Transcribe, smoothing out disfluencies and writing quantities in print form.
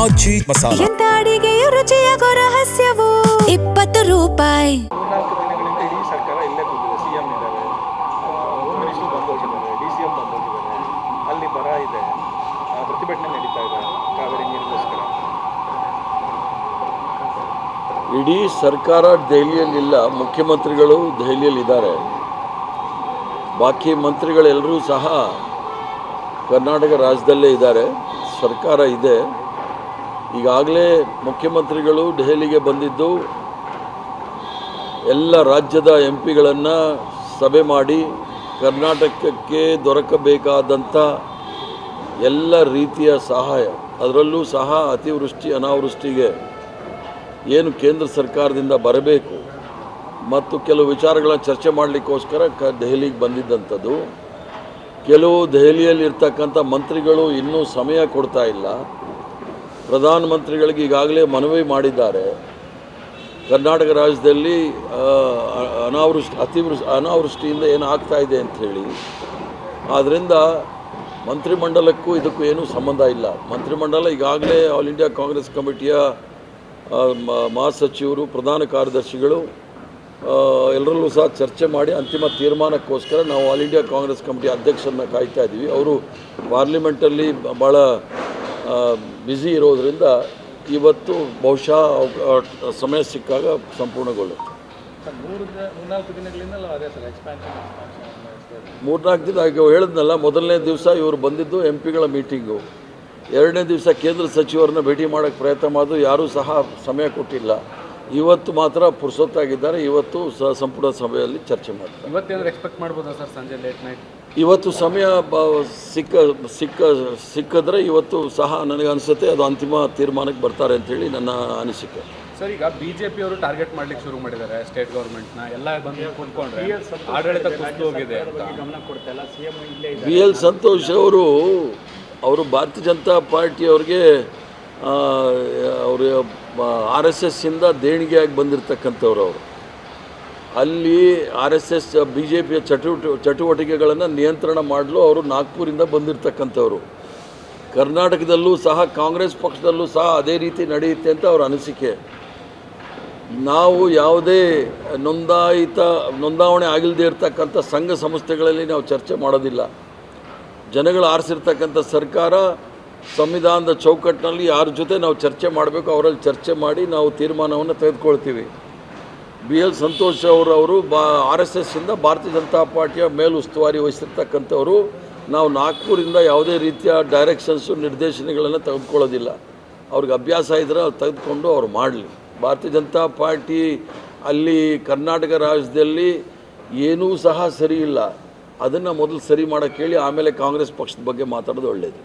ಆಜಿ ಮಸಾಲ. ಎಂತ ಅಡಿಗೆಯ ರುಚಿಯಾಗೋ ರಹಸ್ಯವು 20 ರೂಪಾಯಿ. 4 ದಿನಗಳಿಂದ ಇಡೀ ಸರ್ಕಾರ ಇಲ್ಲೇ ಕೂತಿದೆ. ಸಿಎಂ ಇದ್ದಾರೆ, ಹೋಮ್ ಮಿನಿಸ್ಟರ್ ಬಂದು ಹೋಗಿದ್ದಾರೆ, DCM ಬಂದು ಹೋಗಿದ್ದಾರೆ. ಅಲ್ಲಿ ಬರ ಇದೆ, ಪ್ರತಿಭಟನೆ ನಡೀತಾ ಇದೆ ಕಾವೇರಿ ನೀರಿಗೋಸ್ಕರ. ಇಡೀ ಸರ್ಕಾರ ದೆಹಲಿಯಲ್ಲಿಲ್ಲ, ಮುಖ್ಯಮಂತ್ರಿಗಳು ದೆಹಲಿಯಲ್ಲಿದ್ದಾರೆ. ಬಾಕಿ ಮಂತ್ರಿಗಳೆಲ್ಲರೂ ಸಹ ಕರ್ನಾಟಕ ರಾಜ್ಯದಲ್ಲೇ ಇದ್ದಾರೆ. ಸರ್ಕಾರ ಇದೆ. ಈಗಾಗಲೇ ಮುಖ್ಯಮಂತ್ರಿಗಳು ದೆಹಲಿಗೆ ಬಂದಿದ್ದು ಎಲ್ಲ ರಾಜ್ಯದ MP ಗಳನ್ನು ಸಭೆ ಮಾಡಿ ಕರ್ನಾಟಕಕ್ಕೆ ದೊರಕಬೇಕಾದಂಥ ಎಲ್ಲ ರೀತಿಯ ಸಹಾಯ, ಅದರಲ್ಲೂ ಸಹ ಅತಿವೃಷ್ಟಿ ಅನಾವೃಷ್ಟಿಗೆ ಏನು ಕೇಂದ್ರ ಸರ್ಕಾರದಿಂದ ಬರಬೇಕು ಮತ್ತು ಕೆಲವು ವಿಚಾರಗಳನ್ನು ಚರ್ಚೆ ಮಾಡಲಿಕ್ಕೋಸ್ಕರ ದೆಹಲಿಗೆ ಬಂದಿದ್ದಂಥದ್ದು. ಕೆಲವು ದೆಹಲಿಯಲ್ಲಿರ್ತಕ್ಕಂಥ ಮಂತ್ರಿಗಳು ಇನ್ನೂ ಸಮಯ ಕೊಡ್ತಾ ಇಲ್ಲ. ಪ್ರಧಾನಮಂತ್ರಿಗಳಿಗೆ ಈಗಾಗಲೇ ಮನವಿ ಮಾಡಿದ್ದಾರೆ. ಕರ್ನಾಟಕ ರಾಜ್ಯದಲ್ಲಿ ಅನಾವೃಷ್ಟಿಯಿಂದ ಏನು ಆಗ್ತಾ ಇದೆ ಅಂಥೇಳಿ. ಆದ್ದರಿಂದ ಮಂತ್ರಿಮಂಡಲಕ್ಕೂ ಇದಕ್ಕೂ ಏನೂ ಸಂಬಂಧ ಇಲ್ಲ. ಮಂತ್ರಿಮಂಡಲ ಈಗಾಗಲೇ ಆಲ್ ಇಂಡಿಯಾ ಕಾಂಗ್ರೆಸ್ ಕಮಿಟಿಯ ಮಹಾಸಚಿವರು, ಪ್ರಧಾನ ಕಾರ್ಯದರ್ಶಿಗಳು ಎಲ್ಲರಲ್ಲೂ ಸಹ ಚರ್ಚೆ ಮಾಡಿ ಅಂತಿಮ ತೀರ್ಮಾನಕ್ಕೋಸ್ಕರ ನಾವು ಆಲ್ ಇಂಡಿಯಾ ಕಾಂಗ್ರೆಸ್ ಕಮಿಟಿ ಅಧ್ಯಕ್ಷರನ್ನ ಕಾಯ್ತಾ ಇದ್ದೀವಿ. ಅವರು ಪಾರ್ಲಿಮೆಂಟಲ್ಲಿ ಭಾಳ ಬ್ಯುಸಿ ಇರೋದರಿಂದ ಇವತ್ತು ಬಹುಶಃ ಸಮಯ ಸಿಕ್ಕಾಗ ಸಂಪೂರ್ಣಗೊಳ್ಳುತ್ತೆ. 3-4 ದಿನಗಳಿಂದ ಅದೇ ಸರ್ ಎಕ್ಸ್ಪ್ಯಾನ್ಷನ್ 3-4 ದಿನ ಈಗ ಹೇಳಿದ್ನಲ್ಲ. ಮೊದಲನೇ ದಿವಸ ಇವರು ಬಂದಿದ್ದು MP ಗಳ ಮೀಟಿಂಗು. 2ನೇ ದಿವಸ ಕೇಂದ್ರ ಸಚಿವರನ್ನ ಭೇಟಿ ಮಾಡೋಕ್ಕೆ ಪ್ರಯತ್ನ ಮಾಡೋದು ಯಾರೂ ಸಹ ಸಮಯ ಕೊಟ್ಟಿಲ್ಲ. ಇವತ್ತು ಮಾತ್ರ ಪುರ್ಸೊತ್ತಾಗಿದ್ದಾರೆ. ಇವತ್ತು ಸಂಪುಟ ಸಭೆಯಲ್ಲಿ ಚರ್ಚೆ ಮಾಡ್ತಾರೆ. ಇವತ್ತೇನಾದ್ರು ಎಕ್ಸ್ಪೆಕ್ಟ್ ಮಾಡ್ಬೋದಾ ಸರ್ ಸಂಜೆ ಲೇಟ್ ನೈಟ್? ಇವತ್ತು ಸಮಯ ಸಿಕ್ಕಿದ್ರೆ ಇವತ್ತು ಸಹ ನನಗನ್ಸುತ್ತೆ ಅದು ಅಂತಿಮ ತೀರ್ಮಾನಕ್ಕೆ ಬರ್ತಾರೆ ಅಂಥೇಳಿ ನನ್ನ ಅನಿಸಿಕೆ. ಸರ್, ಈಗ BJP ಅವರು ಟಾರ್ಗೆಟ್ ಮಾಡ್ಲಿಕ್ಕೆ ಶುರು ಮಾಡಿದ್ದಾರೆ ಸ್ಟೇಟ್ ಗೌರ್ಮೆಂಟ್ನ. ಎಲ್ಲ ಬಂದು ಕೂತ್ಕೊಂಡ್ರೆ ಆಡಳಿತ ಕುಸಿದು ಹೋಗಿದೆ ಅಂತ ಗಮನ ಕೊಡ್ತಾ ಇಲ್ಲ CM. ಇಲ್ಲೇ BL ಸಂತೋಷ್ ಅವರು ಭಾರತೀಯ ಜನತಾ ಪಾರ್ಟಿಯವ್ರಿಗೆ ಅವರು RSSಯಿಂದ ದೇಣಿಗೆಯಾಗಿ ಬಂದಿರತಕ್ಕಂಥವ್ರು. ಅವರು ಅಲ್ಲಿ RSS BJPಯ ಚಟುವಟಿಕೆಗಳನ್ನು ನಿಯಂತ್ರಣ ಮಾಡಲು ಅವರು ನಾಗ್ಪುರಿಂದ ಬಂದಿರತಕ್ಕಂಥವ್ರು. ಕರ್ನಾಟಕದಲ್ಲೂ ಸಹ ಕಾಂಗ್ರೆಸ್ ಪಕ್ಷದಲ್ಲೂ ಸಹ ಅದೇ ರೀತಿ ನಡೆಯುತ್ತೆ ಅಂತ ಅವ್ರ ಅನಿಸಿಕೆ. ನಾವು ಯಾವುದೇ ನೋಂದಾವಣೆ ಆಗಿಲ್ಲದೆ ಇರತಕ್ಕಂಥ ಸಂಘ ಸಂಸ್ಥೆಗಳಲ್ಲಿ ನಾವು ಚರ್ಚೆ ಮಾಡೋದಿಲ್ಲ. ಜನಗಳು ಆರಿಸಿರ್ತಕ್ಕಂಥ ಸರ್ಕಾರ ಸಂವಿಧಾನದ ಚೌಕಟ್ಟಿನಲ್ಲಿ ಯಾರ ಜೊತೆ ನಾವು ಚರ್ಚೆ ಮಾಡಬೇಕು ಅವರಲ್ಲಿ ಚರ್ಚೆ ಮಾಡಿ ನಾವು ತೀರ್ಮಾನವನ್ನು ತೆಗೆದುಕೊಳ್ತೀವಿ. BL ಸಂತೋಷ್ ಅವರು RSSಯಿಂದ ಭಾರತೀಯ ಜನತಾ ಪಾರ್ಟಿಯ ಮೇಲುಸ್ತುವಾರಿ ವಹಿಸಿರ್ತಕ್ಕಂಥವರು. ನಾವು ನಾಗ್ಪುರಿಂದ ಯಾವುದೇ ರೀತಿಯ ಡೈರೆಕ್ಷನ್ಸು ನಿರ್ದೇಶನಗಳನ್ನು ತೆಗೆದುಕೊಳ್ಳೋದಿಲ್ಲ. ಅವ್ರಿಗೆ ಅಭ್ಯಾಸ ಇದ್ದರೆ ಅದು ತೆಗೆದುಕೊಂಡು ಅವ್ರು ಮಾಡಲಿ. ಭಾರತೀಯ ಜನತಾ ಪಾರ್ಟಿ ಅಲ್ಲಿ ಕರ್ನಾಟಕ ರಾಜ್ಯದಲ್ಲಿ ಏನೂ ಸಹ ಸರಿ ಇಲ್ಲ. ಅದನ್ನು ಮೊದಲು ಸರಿ ಮಾಡೋಕ್ಕೆ ಹೇಳಿ ಆಮೇಲೆ ಕಾಂಗ್ರೆಸ್ ಪಕ್ಷದ ಬಗ್ಗೆ ಮಾತಾಡೋದು ಒಳ್ಳೆಯದು.